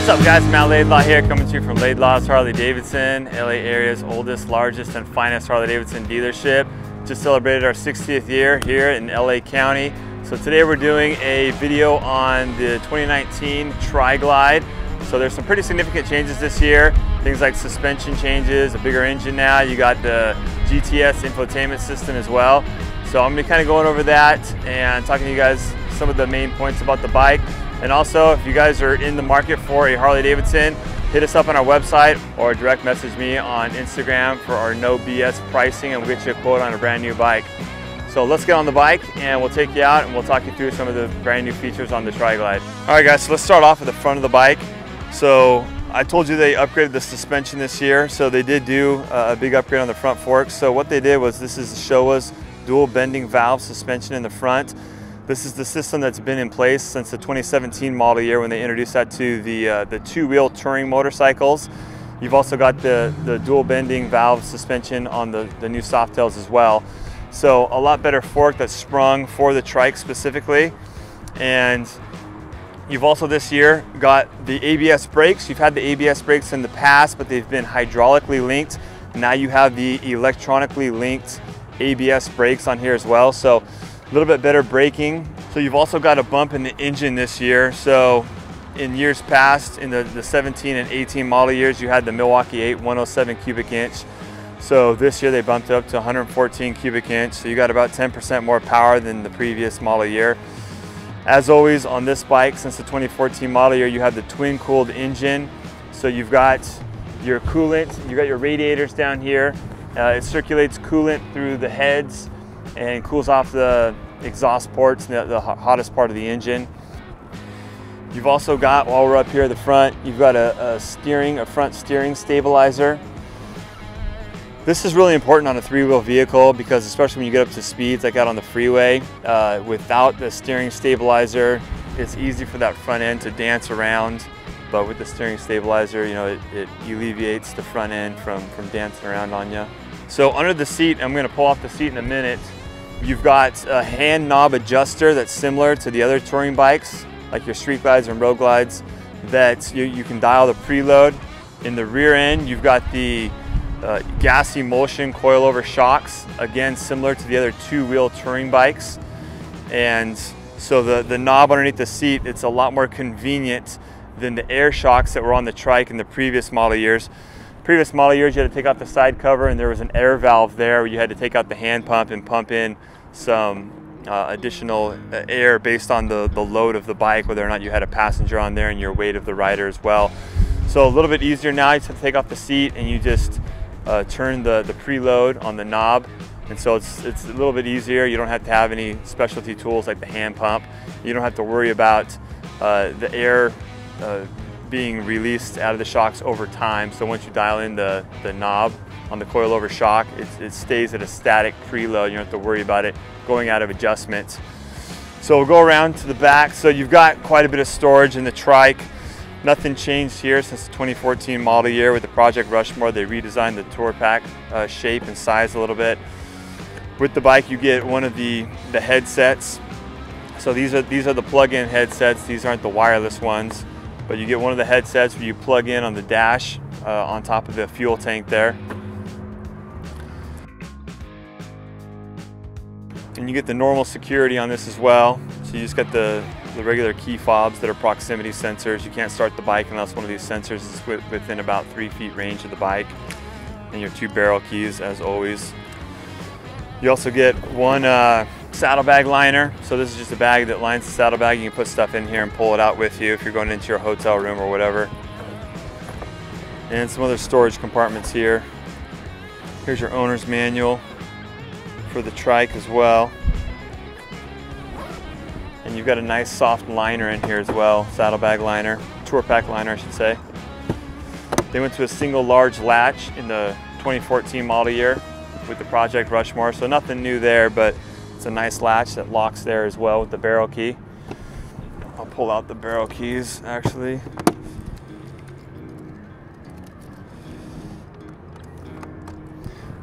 What's up guys, Matt Laidlaw here, coming to you from Laidlaw's Harley-Davidson, LA area's oldest, largest, and finest Harley-Davidson dealership. Just celebrated our 60th year here in LA County. So today we're doing a video on the 2019 Tri-Glide. So there's some pretty significant changes this year. Things like suspension changes, a bigger engine now. You got the GTS infotainment system as well. So I'm gonna be kind of going over that and talking to you guys some of the main points about the bike. And also, if you guys are in the market for a Harley-Davidson, hit us up on our website or direct message me on Instagram for our no BS pricing, and we'll get you a quote on a brand new bike. So let's get on the bike and we'll take you out and we'll talk you through some of the brand new features on the Tri-Glide. All right guys, so let's start off at the front of the bike. So I told you they upgraded the suspension this year. So they did do a big upgrade on the front forks. So what they did was, this is Showa's dual bending valve suspension in the front. This is the system that's been in place since the 2017 model year when they introduced that to the two-wheel touring motorcycles. You've also got the dual bending valve suspension on the new Softails as well. So a lot better fork that's sprung for the Trike specifically. And you've also this year got the ABS brakes. You've had the ABS brakes in the past, but they've been hydraulically linked. Now you have the electronically linked ABS brakes on here as well. So a little bit better braking. So you've also got a bump in the engine this year. So in years past, in the 17 and 18 model years, you had the Milwaukee 8 107 cubic inch. So this year they bumped it up to 114 cubic inch. So you got about 10% more power than the previous model year. As always on this bike, since the 2014 model year, you have the twin cooled engine. So you've got your coolant, you got your radiators down here. It circulates coolant through the heads and cools off the exhaust ports, the hottest part of the engine. You've also got, while we're up here at the front, you've got a front steering stabilizer. This is really important on a three-wheel vehicle because especially when you get up to speeds like out on the freeway, without the steering stabilizer, it's easy for that front end to dance around. But with the steering stabilizer, you know, it alleviates the front end from dancing around on you. So under the seat, I'm gonna pull off the seat in a minute. You've got a hand knob adjuster that's similar to the other touring bikes, like your Street Glides and Road Glides, that you can dial the preload. In the rear end, you've got the gas emulsion coilover shocks, again similar to the other two-wheel touring bikes. And so the knob underneath the seat, it's a lot more convenient than the air shocks that were on the Trike in the previous model years. Previous model years, you had to take out the side cover and there was an air valve there where you had to take out the hand pump and pump in some additional air based on the load of the bike, whether or not you had a passenger on there and your weight of the rider as well. So a little bit easier now. You just have to take off the seat and you just turn the preload on the knob. And so it's a little bit easier. You don't have to have any specialty tools like the hand pump. You don't have to worry about the air being released out of the shocks over time. So once you dial in the knob on the coilover shock, it stays at a static preload. You don't have to worry about it going out of adjustment. So we'll go around to the back. So you've got quite a bit of storage in the Trike. Nothing changed here since the 2014 model year with the Project Rushmore. They redesigned the Tour Pack shape and size a little bit. With the bike, you get one of the headsets. So these are the plug-in headsets. These aren't the wireless ones. But you get one of the headsets where you plug in on the dash on top of the fuel tank there. And you get the normal security on this as well. So you just got the regular key fobs that are proximity sensors. You can't start the bike unless one of these sensors is within about 3 feet range of the bike. and your 2 barrel keys as always. You also get 1 saddlebag liner. So this is just a bag that lines the saddlebag. You can put stuff in here and pull it out with you if you're going into your hotel room or whatever. And some other storage compartments here. Here's your owner's manual for the trike as well. And you've got a nice soft liner in here as well, saddlebag liner, tour pack liner I should say. They went to a single large latch in the 2014 model year with the Project Rushmore, so nothing new there, but it's a nice latch that locks there as well with the barrel key. I'll pull out the barrel keys actually.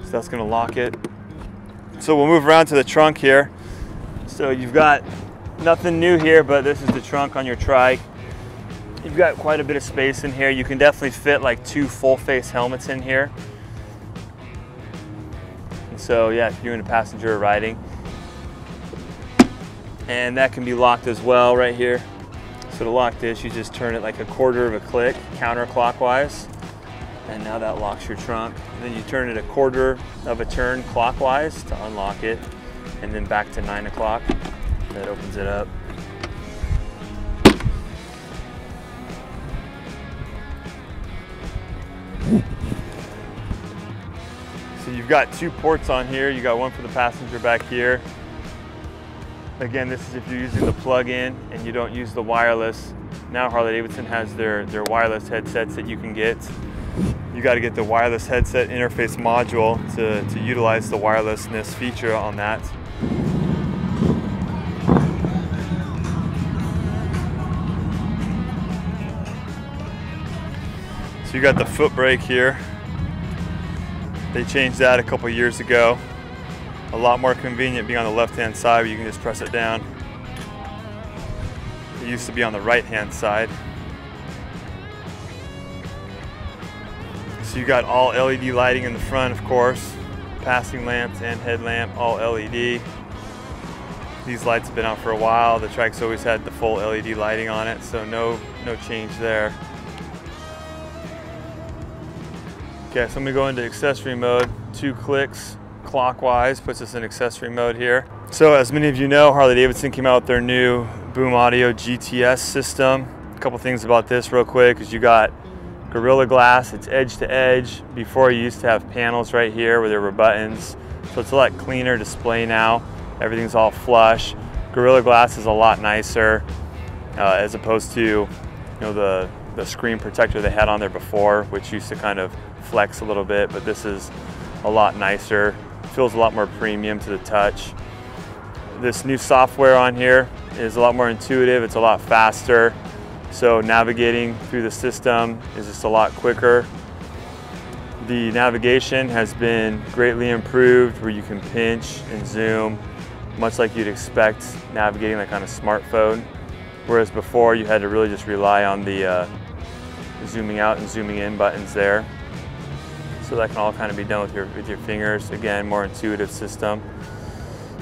So that's gonna lock it. So we'll move around to the trunk here. So you've got nothing new here, but this is the trunk on your trike. You've got quite a bit of space in here. You can definitely fit like 2 full face helmets in here. And so yeah, if you're in a passenger riding. And that can be locked as well right here. So to lock this, you just turn it like a 1/4 of a click counterclockwise. And now that locks your trunk. And then you turn it a 1/4 of a turn clockwise to unlock it. And then back to 9 o'clock. That opens it up. So you've got 2 ports on here. You got one for the passenger back here. Again, this is if you're using the plug-in and you don't use the wireless. Now Harley-Davidson has their wireless headsets that you can get. You got to get the wireless headset interface module to utilize the wirelessness feature on that. So you got the Footbrake here. They changed that a couple years ago. A lot more convenient being on the left-hand side where you can just press it down. It used to be on the right-hand side. So you got all LED lighting in the front, of course. Passing lamps and headlamp, all LED. These lights have been out for a while. The Trikes always had the full LED lighting on it, so no change there. Okay, so I'm gonna go into accessory mode. 2 clicks clockwise puts us in accessory mode here. So as many of you know, Harley-Davidson came out with their new Boom Audio GTS system. A couple things about this real quick is you got Gorilla Glass, it's edge to edge. Before you used to have panels right here where there were buttons. So it's a lot cleaner display now. Everything's all flush. Gorilla Glass is a lot nicer as opposed to the screen protector they had on there before, which used to kind of flex a little bit, but this is a lot nicer. Feels a lot more premium to the touch. This new software on here is a lot more intuitive. It's a lot faster. So navigating through the system is just a lot quicker. The navigation has been greatly improved where you can pinch and zoom, much like you'd expect navigating like on a smartphone. Whereas before you had to really just rely on the zooming out and zooming in buttons there. So that can all kind of be done with your fingers. Again, more intuitive system.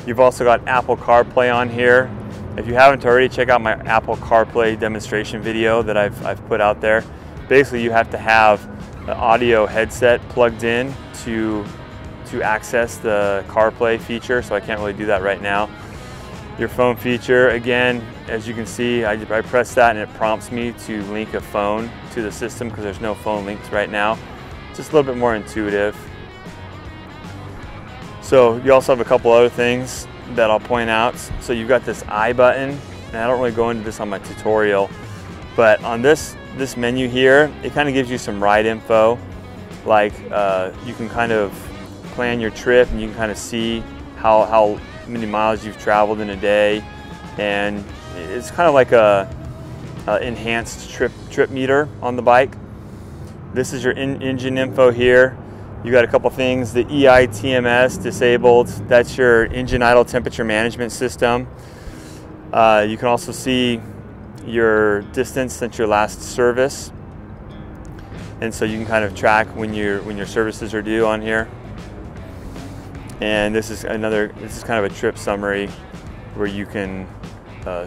You've also got Apple CarPlay on here. If you haven't already, check out my Apple CarPlay demonstration video that I've put out there. Basically, you have to have an audio headset plugged in to access the CarPlay feature, so I can't really do that right now. Your phone feature, again, as you can see, I press that and it prompts me to link a phone to the system because there's no phone linked right now. Just a little bit more intuitive. So you also have a couple other things that I'll point out. So you've got this I button, and I don't really go into this on my tutorial, but on this menu here, it kind of gives you some ride info. Like you can kind of plan your trip and you can kind of see how many miles you've traveled in a day, and it's kind of like a enhanced trip meter on the bike. This is your engine info here. You got a couple things. The EITMS disabled. That's your engine idle temperature management system. You can also see your distance since your last service, and so you can kind of track when your services are due on here. And this is kind of a trip summary where you can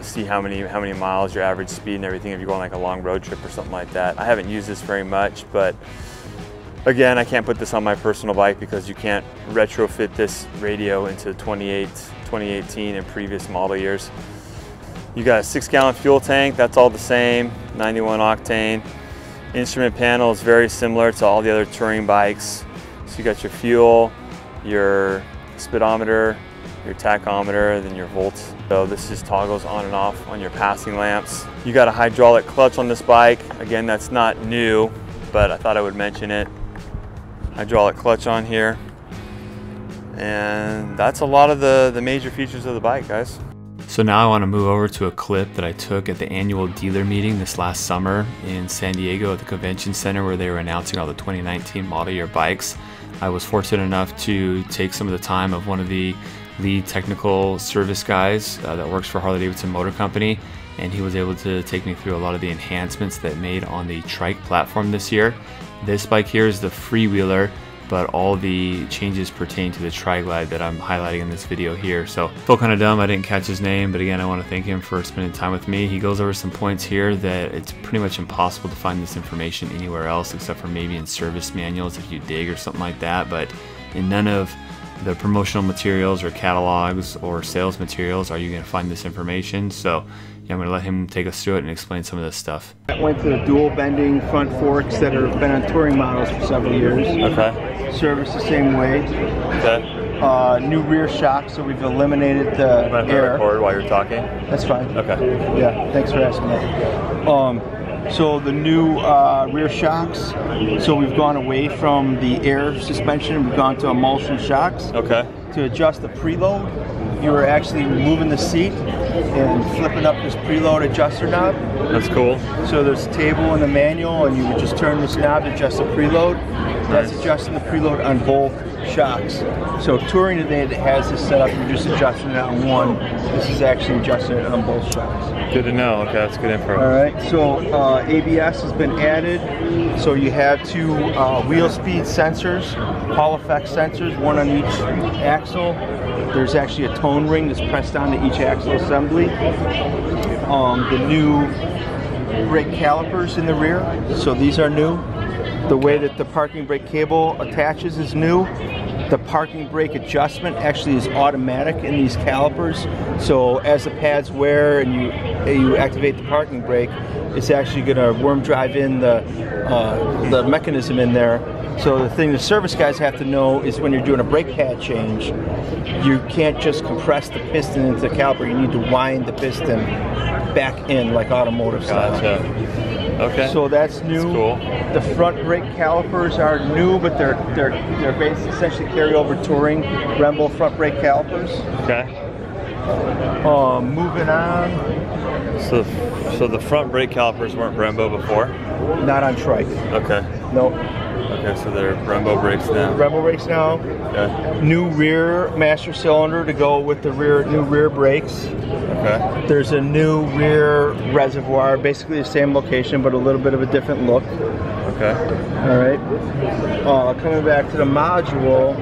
see how many miles, your average speed and everything if you're going like a long road trip or something like that. I haven't used this very much, but Again, I can't put this on my personal bike because you can't retrofit this radio into 2018 and previous model years. You got a 6-gallon fuel tank, that's all the same, 91 octane. Instrument panel is very similar to all the other touring bikes. So you got your fuel, your speedometer, your tachometer, then your volts. So this just toggles on and off on your passing lamps. You got a hydraulic clutch on this bike. Again, that's not new, but I thought I would mention it. Hydraulic clutch on here. And that's a lot of the major features of the bike, guys. So now I want to move over to a clip that I took at the annual dealer meeting this last summer in San Diego at the convention center where they were announcing all the 2019 model year bikes. I was fortunate enough to take some of the time of one of the lead technical service guys that works for Harley-Davidson Motor Company, and he was able to take me through a lot of the enhancements that made on the Trike platform this year. This bike here is the freewheeler, but all the changes pertain to the Tri-Glide that I'm highlighting in this video here. So I feel kind of dumb I didn't catch his name, but again, I want to thank him for spending time with me. He goes over some points here that it's pretty much impossible to find this information anywhere else except for maybe in service manuals if you dig or something like that, but in none of the promotional materials or catalogs or sales materials are you going to find this information. So yeah, I'm going to let him take us through it and explain some of this stuff. I went to the dual bending front forks that have been on touring models for several years. Okay. Service the same way. Okay. New rear shock, so we've eliminated the air. Record while you're talking? That's fine. Okay. Yeah, thanks for asking that. So the new rear shocks, so we've gone away from the air suspension, we've gone to emulsion shocks. Okay. To adjust the preload, you were actually removing the seat and flipping up this preload adjuster knob. That's cool. So there's a table in the manual and you would just turn this knob to adjust the preload. That's adjusting the preload on both shocks. So touring today that has this set up, you're just adjusting it on one. This is actually adjusting it on both shocks. Good to know. Okay, that's good info. All right, so ABS has been added. So you have two wheel speed sensors, Hall effect sensors, one on each axle. There's actually a tone ring that's pressed onto each axle assembly. The new brake calipers in the rear, so these are new. The way that the parking brake cable attaches is new. The parking brake adjustment actually is automatic in these calipers. So as the pads wear and you activate the parking brake, it's actually going to worm drive in the mechanism in there. So the thing the service guys have to know is when you're doing a brake pad change, you can't just compress the piston into the caliper. You need to wind the piston back in like automotive style. Gotcha. Okay. So that's new. That's cool. The front brake calipers are new, but they're basically essentially carryover touring Brembo front brake calipers. Okay. Moving on. So the front brake calipers weren't Brembo before? Not on Trike. Okay. Nope. Okay, so they're Brembo brakes now. Brembo brakes now. Okay. New rear master cylinder to go with the new rear brakes. Okay. There's a new rear reservoir, basically the same location, but a little bit of a different look. Okay. All right. Coming back to the module,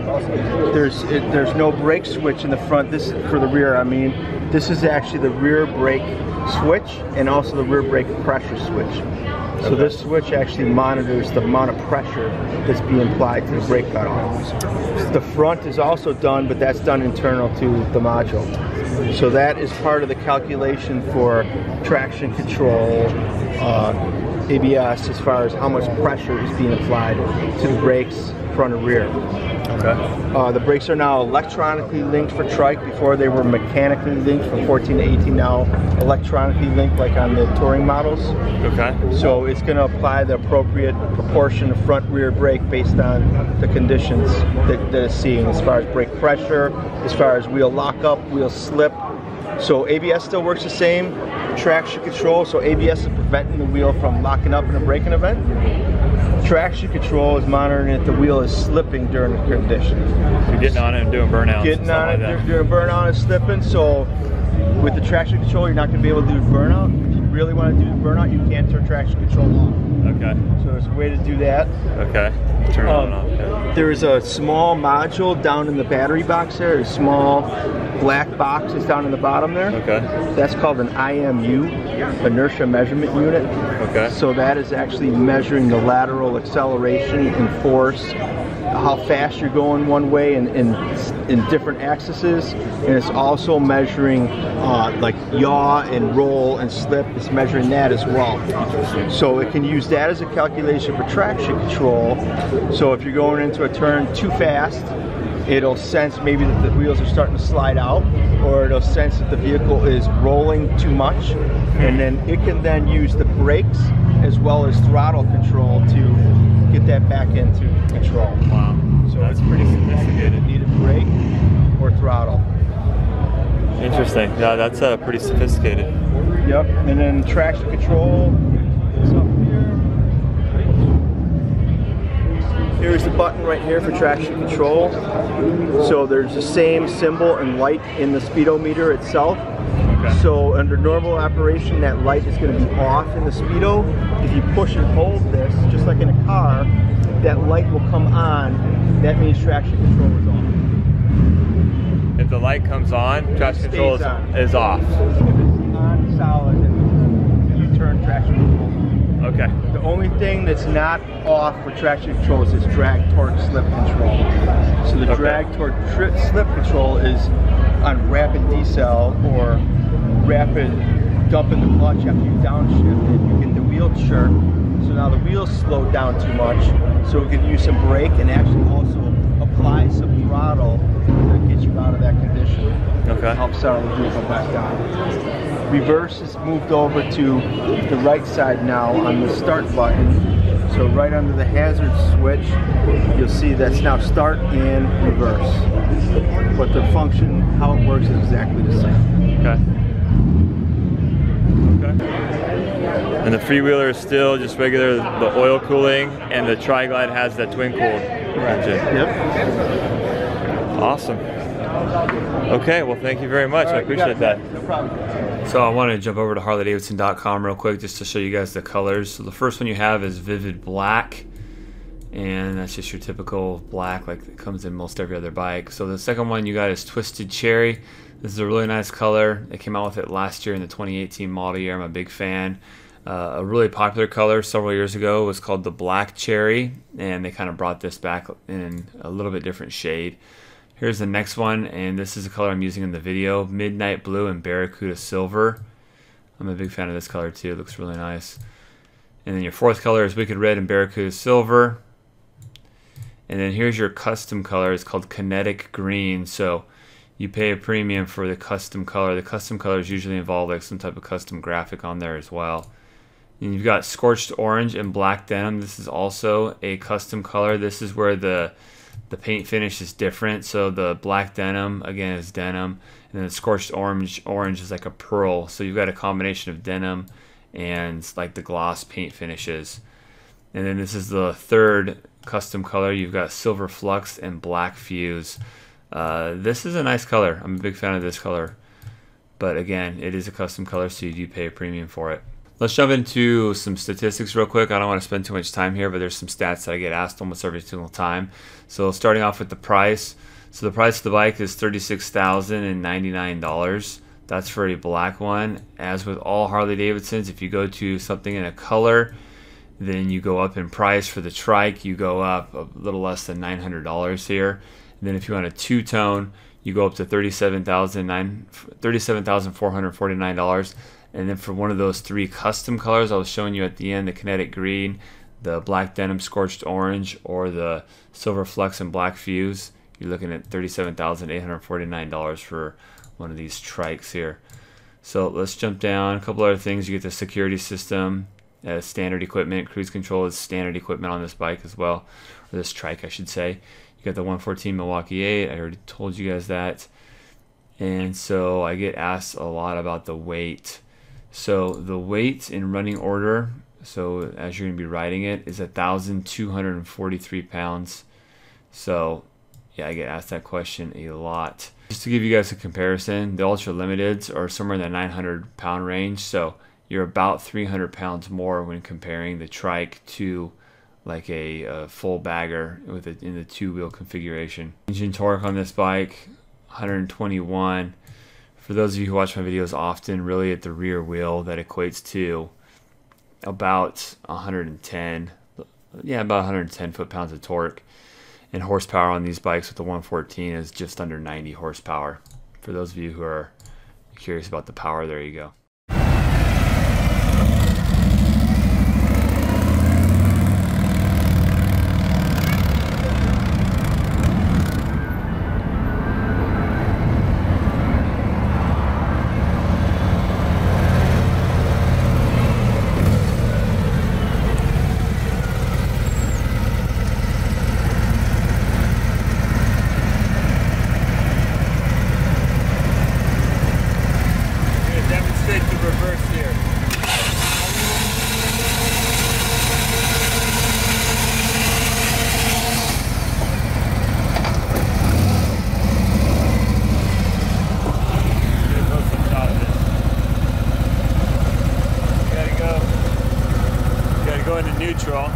there's no brake switch in the front. This for the rear. I mean, this is actually the rear brake switch and also the rear brake pressure switch. So this switch actually monitors the amount of pressure that's being applied to the brake pedal. The front is also done, but that's done internal to the module. So that is part of the calculation for traction control, ABS, as far as how much pressure is being applied to the brakes, front and rear. Okay. The brakes are now electronically linked for Trike. Before they were mechanically linked from 14 to 18, now electronically linked like on the touring models. Okay. So it's going to apply the appropriate proportion of front rear brake based on the conditions that it's seeing as far as brake pressure, as far as wheel lockup, wheel slip. So ABS still works the same. Traction control, so ABS is preventing the wheel from locking up in a braking event. Traction control is monitoring if the wheel is slipping during the condition. You're getting on it and doing burnouts. Getting on it, like doing burnout and slipping. So with the traction control, you're not going to be able to do burnout. If you really want to do the burnout, you can't turn traction control off. Okay. So there's a way to do that. Okay. Turn it on and off. Okay. There is a small module down in the battery box there. A small black box is down in the bottom there. Okay. That's called an IMU, inertia measurement unit. Okay. So that is actually measuring the lateral acceleration and force, how fast you're going one way in different axes, and it's also measuring like yaw and roll and slip. It's measuring that as well. So it can use that as a calculation for traction control. So if you're going into a turn too fast, it'll sense maybe that the wheels are starting to slide out, or it'll sense that the vehicle is rolling too much, and then it can then use the brakes as well as throttle control to get that back into control. Wow. So That's it's pretty sophisticated. Need a brake or throttle. Interesting. Yeah, that's pretty sophisticated. Yep. And then traction control is up here. Here's the button right here for traction control. So there's the same symbol and light in the speedometer itself. Okay. So under normal operation, that light is going to be off in the speedo. If you push and hold this, just like in a car, that light will come on. That means traction control is on. If the light comes on, traction control is off. If it's on solid, then you turn traction control. Okay. The only thing that's not off with traction control is this drag, torque, slip control. So the drag, torque, slip control is on rapid decel or rapid dump in the clutch after you downshift, and you get the wheel chirp. So now the wheels slowed down too much, so we can use some brake and actually also apply some throttle to get you out of that condition. Okay. Help settle the vehicle back down. Reverse is moved over to the right side now on the start button. So right under the hazard switch, you'll see that's now start and reverse. But the function, how it works, is exactly the same. Okay. And the freewheeler is still just regular, the oil cooling, and the Tri-Glide has that twin cooled engine. Yep. Awesome. Okay, well thank you very much. I appreciate that. No problem. So I want to jump over to Harley-Davidson.com real quick just to show you guys the colors. So the first one you have is Vivid Black, and that's just your typical black like it comes in most every other bike. So the second one you got is Twisted Cherry. This is a really nice color. They came out with it last year in the 2018 model year. I'm a big fan. A really popular color several years ago was called the Black Cherry, and they kind of brought this back in a little bit different shade. Here's the next one, and this is the color I'm using in the video, Midnight Blue and Barracuda Silver. I'm a big fan of this color too. It looks really nice. And then your fourth color is Wicked Red and Barracuda Silver. And then here's your custom color. It's called Kinetic Green. So you pay a premium for the custom color. The custom colors usually involve like some type of custom graphic on there as well. And you've got Scorched Orange and Black Denim. This is also a custom color. This is where the paint finish is different. So the Black Denim, again, is denim. And then the Scorched Orange is like a pearl. So you've got a combination of denim and like the gloss paint finishes. And then this is the third custom color. You've got Silver Flux and Black Fuse. This is a nice color. I'm a big fan of this color. But again, it is a custom color, so you do pay a premium for it. Let's jump into some statistics real quick. I don't want to spend too much time here, but there's some stats that I get asked almost every single time. So starting off with the price. So the price of the bike is $36,099. That's for a black one. As with all Harley-Davidsons, if you go to something in a color, then you go up in price. For the Trike, you go up a little less than $900 here. And then if you want a two-tone, you go up to $37,449. And then for one of those three custom colors I was showing you at the end, the Kinetic Green, the Black Denim Scorched Orange, or the Silver Flux and Black Fuse, you're looking at $37,849 for one of these Trikes here. So let's jump down. A couple other things. You get the security system, standard equipment. Cruise control is standard equipment on this bike as well, or this Trike I should say. You got the 114 Milwaukee 8. I already told you guys that. And so I get asked a lot about the weight. So the weight in running order, so as you're going to be riding it, is 1,243 pounds. So yeah, I get asked that question a lot. Just to give you guys a comparison, the Ultra Limiteds are somewhere in the 900 pound range. So you're about 300 pounds more when comparing the trike to like a full bagger with it in the two-wheel configuration. Engine torque on this bike, 121. For those of you who watch my videos often, really at the rear wheel, that equates to about 110, yeah, about 110 foot-pounds of torque. And horsepower on these bikes with the 114 is just under 90 horsepower. For those of you who are curious about the power, there you go. Neutral.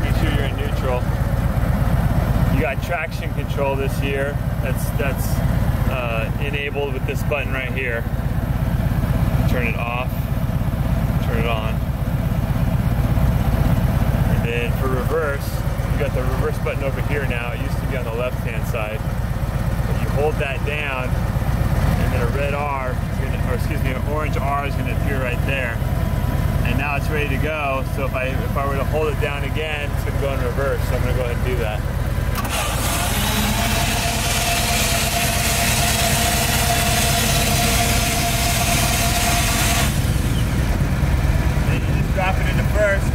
Make sure you're in neutral. You got traction control this year. That's enabled with this button right here. Turn it off. Turn it on. And then for reverse, you got the reverse button over here now. It used to be on the left-hand side. But you hold that down, and then a red R, an orange R is going to appear right there. And now it's ready to go. So if I were to hold it down again, it's going to go in reverse. So I'm going to go ahead and do that. Then you just drop it into first.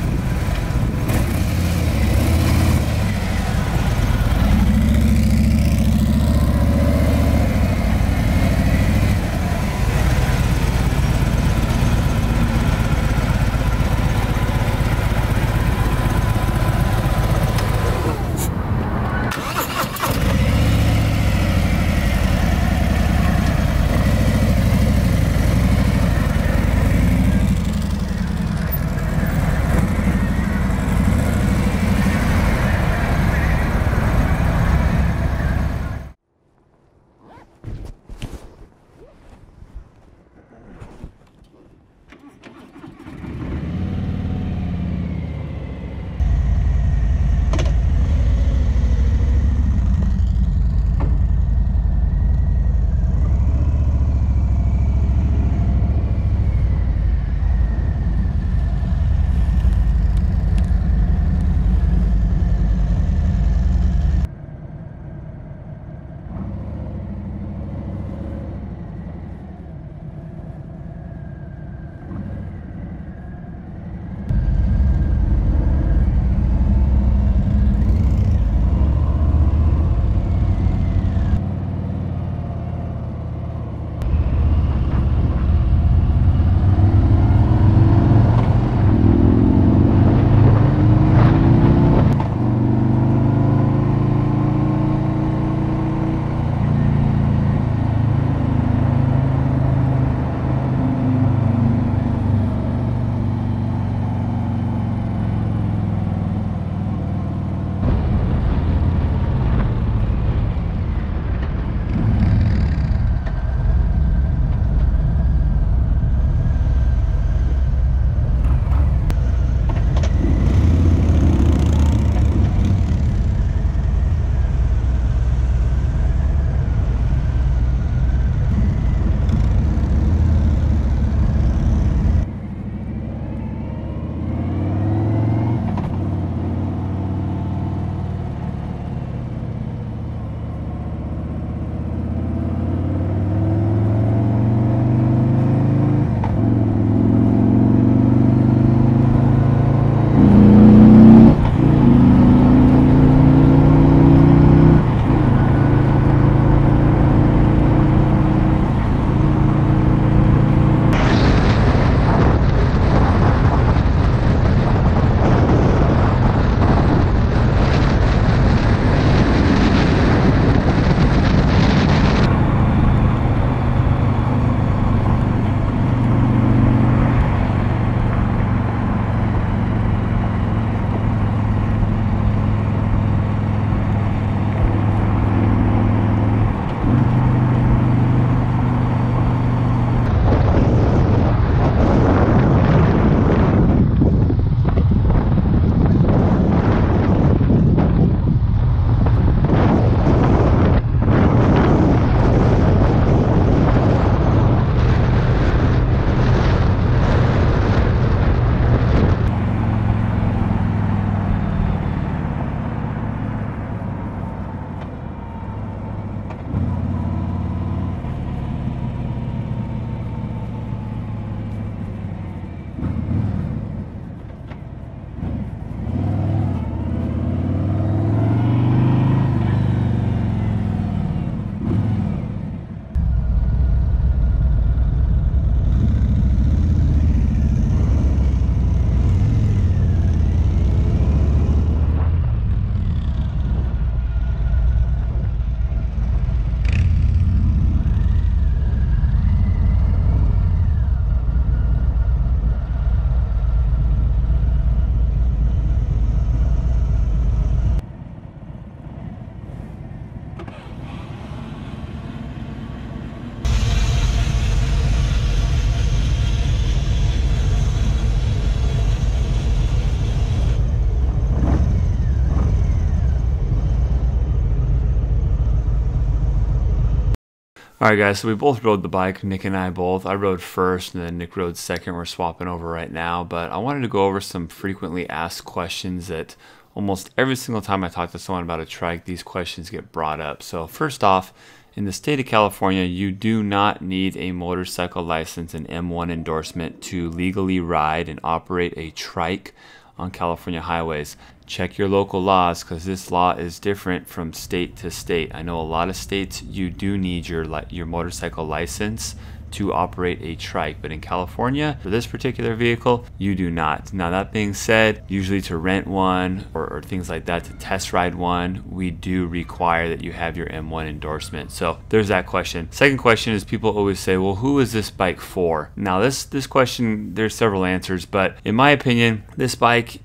Alright guys, so we both rode the bike, Nick and I both. I rode first and then Nick rode second. We're swapping over right now, but I wanted to go over some frequently asked questions that almost every single time I talk to someone about a trike, these questions get brought up. So first off, in the state of California, you do not need a motorcycle license and M1 endorsement to legally ride and operate a trike on California highways. Check your local laws, because this law is different from state to state. I know a lot of states you do need your motorcycle license to operate a trike, but in California, for this particular vehicle, you do not. Now that being said, usually to rent one or things like that, to test ride one, we do require that you have your M1 endorsement. So there's that question. Second question is, people always say, well, who is this bike for? Now this question, there's several answers, but in my opinion, this bike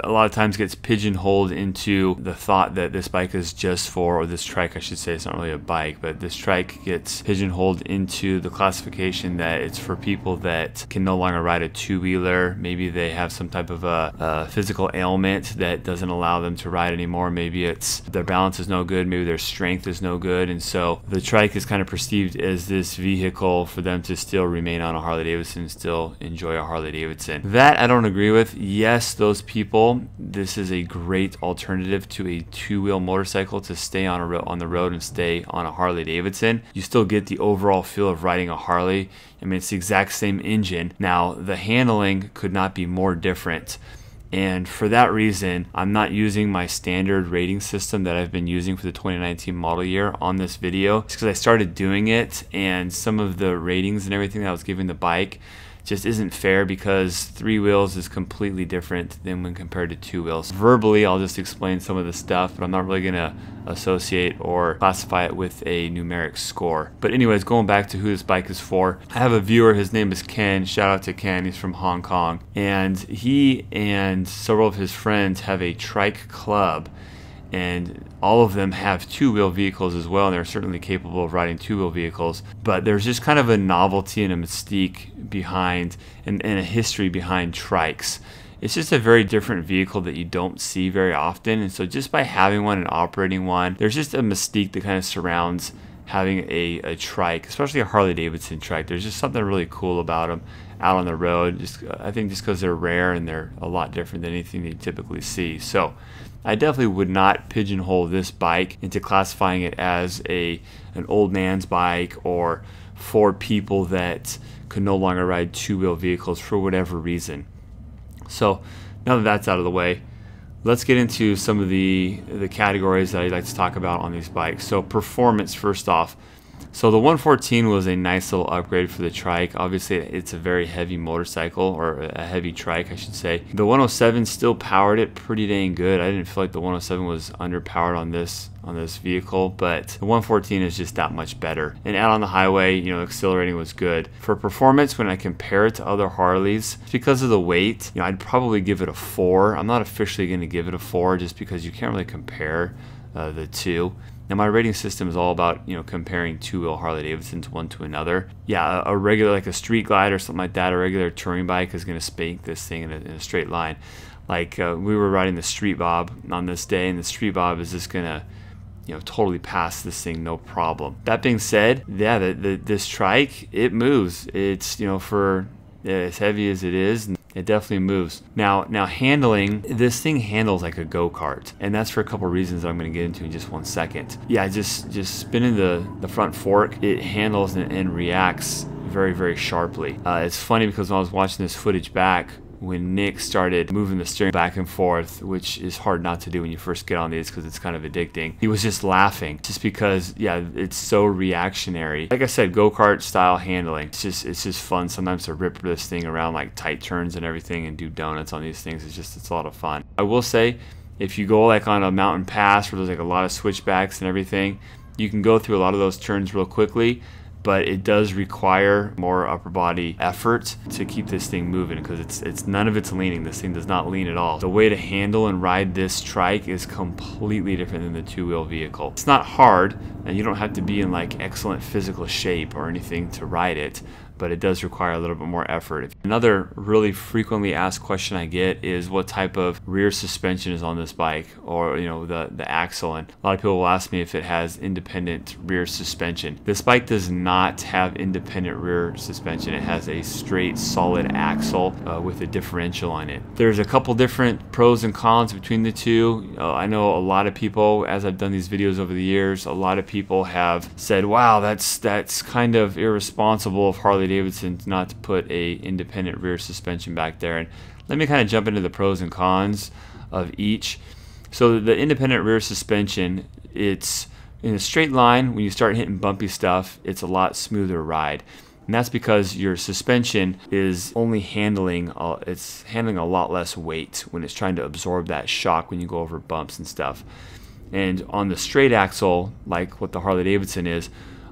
a lot of times gets pigeonholed into the thought that this bike is just for, or this trike I should say, it's not really a bike, but this trike gets pigeonholed into the classification that it's for people that can no longer ride a two-wheeler. Maybe they have some type of a physical ailment that doesn't allow them to ride anymore. Maybe it's their balance is no good, maybe their strength is no good, and so the trike is kind of perceived as this vehicle for them to still remain on a Harley-Davidson, still enjoy a Harley-Davidson. That I don't agree with. Yes, those people, this is a great alternative to a two-wheel motorcycle to stay on the road and stay on a Harley-Davidson. You still get the overall feel of riding a Harley. I mean, it's the exact same engine. Now, the handling could not be more different. And for that reason, I'm not using my standard rating system that I've been using for the 2019 model year on this video. It's because I started doing it, and some of the ratings and everything that I was giving the bike just isn't fair, because three wheels is completely different than when compared to two wheels. Verbally, I'll just explain some of the stuff, but I'm not really gonna associate or classify it with a numeric score. But anyways, going back to who this bike is for, I have a viewer, his name is Ken. Shout out to Ken, he's from Hong Kong. And he and several of his friends have a trike club, and all of them have two-wheel vehicles as well, and they're certainly capable of riding two-wheel vehicles. But there's just kind of a novelty and a mystique behind, and a history behind trikes. It's just a very different vehicle that you don't see very often, and so just by having one and operating one, there's just a mystique that kind of surrounds having a trike, especially a Harley-Davidson trike. There's just something really cool about them out on the road. I think just because they're rare and they're a lot different than anything that you typically see. So I definitely would not pigeonhole this bike into classifying it as an old man's bike or for people that could no longer ride two-wheel vehicles for whatever reason. So now that that's out of the way, let's get into some of the categories that I'd like to talk about on these bikes. So performance first off. So the 114 was a nice little upgrade for the trike. Obviously, it's a very heavy motorcycle, or a heavy trike, I should say. The 107 still powered it pretty dang good. I didn't feel like the 107 was underpowered on this vehicle, but the 114 is just that much better. And out on the highway, you know, accelerating was good. For performance, when I compare it to other Harleys, because of the weight, you know, I'd probably give it a 4. I'm not officially going to give it a 4 just because you can't really compare the two. Now my rating system is all about, you know, comparing two-wheel Harley-Davidsons one to another. Yeah, a regular, like a street glide or something like that, a regular touring bike is going to spank this thing in a straight line. Like we were riding the Street Bob on this day, and the Street Bob is just going to, you know, totally pass this thing no problem. That being said, yeah, this trike, it moves. It's, you know, for as heavy as it is, it definitely moves. Now handling, this thing handles like a go-kart, and that's for a couple reasons that I'm going to get into in just one second. Yeah, just spinning the front fork, it handles and reacts very, very sharply. It's funny because when I was watching this footage back, when Nick started moving the steering back and forth, which is hard not to do when you first get on these because it's kind of addicting, he was just laughing just because, yeah, it's so reactionary. Like I said, go-kart style handling. It's just fun sometimes to rip this thing around like tight turns and everything and do donuts on these things. It's a lot of fun. I will say, if you go like on a mountain pass where there's like a lot of switchbacks and everything, you can go through a lot of those turns real quickly, but it does require more upper body effort to keep this thing moving, because it's none of it's leaning. This thing does not lean at all. The way to handle and ride this trike is completely different than the two-wheel vehicle. It's not hard, and you don't have to be in like excellent physical shape or anything to ride it, but it does require a little bit more effort. Another really frequently asked question I get is what type of rear suspension is on this bike, or the axle. And a lot of people will ask me if it has independent rear suspension. This bike does not have independent rear suspension. It has a straight solid axle with a differential on it. There's a couple different pros and cons between the two. I know a lot of people, as I've done these videos over the years, a lot of people have said, wow, that's kind of irresponsible of Harley-Davidson not to put a independent rear suspension back there. And let me kind of jump into the pros and cons of each. So the independent rear suspension, it's in a straight line. When you start hitting bumpy stuff, it's a lot smoother ride. And that's because your suspension is only handling a lot less weight when it's trying to absorb that shock when you go over bumps and stuff. And on the straight axle, like what the Harley-Davidson is,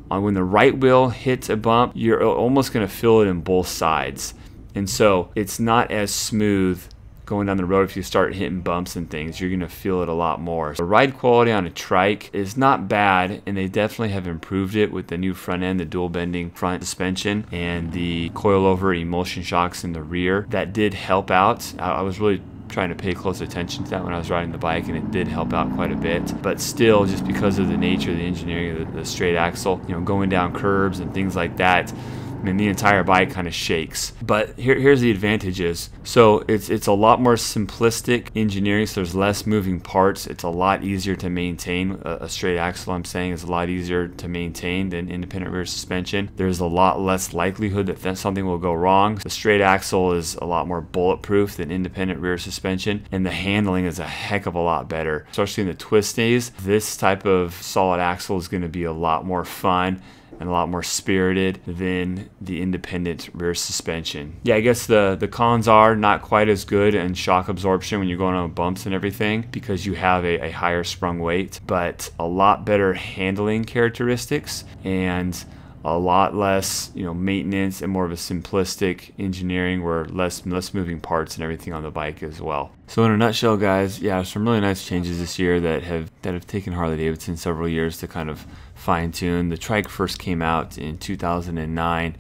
when the right wheel hits a bump, you're almost going to feel it in both sides. And so it's not as smooth going down the road. If you start hitting bumps and things, you're going to feel it a lot more. The ride quality on a trike is not bad, and they definitely have improved it with the new front end, the dual bending front suspension, and the coilover emulsion shocks in the rear. That did help out. I was really trying to pay close attention to that when I was riding the bike, and it did help out quite a bit. But still, just because of the nature of the engineering of the straight axle, going down curbs and things like that, I mean, the entire bike kind of shakes. But here's the advantages. So it's a lot more simplistic engineering, so there's less moving parts. It's a lot easier to maintain. A straight axle, I'm saying, is a lot easier to maintain than independent rear suspension. There's a lot less likelihood that something will go wrong. The straight axle is a lot more bulletproof than independent rear suspension, and the handling is a heck of a lot better. Especially in the twisties, this type of solid axle is going to be a lot more fun and a lot more spirited than the independent rear suspension. Yeah, I guess the cons are not quite as good in shock absorption when you're going on bumps and everything, because you have a higher sprung weight, but a lot better handling characteristics and a lot less maintenance and more of a simplistic engineering where less moving parts and everything on the bike as well. So in a nutshell, guys, yeah, some really nice changes this year that have taken Harley-Davidson several years to kind of fine-tune. The Trike first came out in 2009,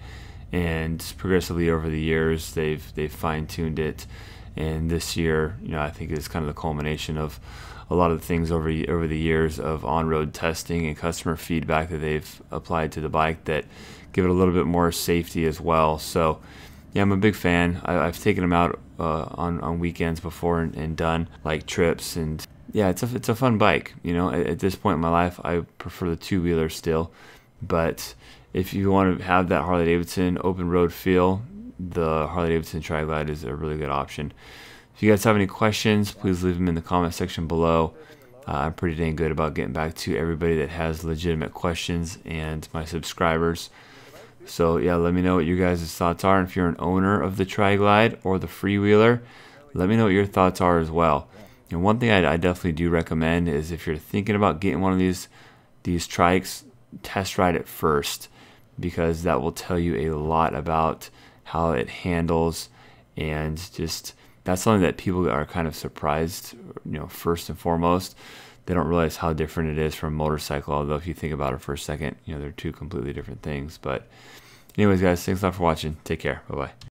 and progressively over the years they've fine-tuned it, and this year I think is kind of the culmination of a lot of the things over the years of on-road testing and customer feedback that they've applied to the bike that give it a little bit more safety as well. So yeah, I'm a big fan. I've taken them out on weekends before and done like trips, and yeah, it's a fun bike. At this point in my life, I prefer the two-wheeler still, but if you want to have that Harley-Davidson open road feel, the Harley-Davidson Tri-Glide is a really good option. If you guys have any questions, please leave them in the comment section below. I'm pretty dang good about getting back to everybody that has legitimate questions and my subscribers. So yeah, let me know what you guys' thoughts are. And if you're an owner of the Tri-Glide or the Freewheeler, let me know what your thoughts are as well. And one thing I definitely do recommend is if you're thinking about getting one of these trikes, test ride it first, because that will tell you a lot about how it handles, and just that's something that people are kind of surprised, first and foremost. They don't realize how different it is from a motorcycle, although if you think about it for a second, they're two completely different things. But anyways, guys, thanks a lot for watching. Take care. Bye-bye.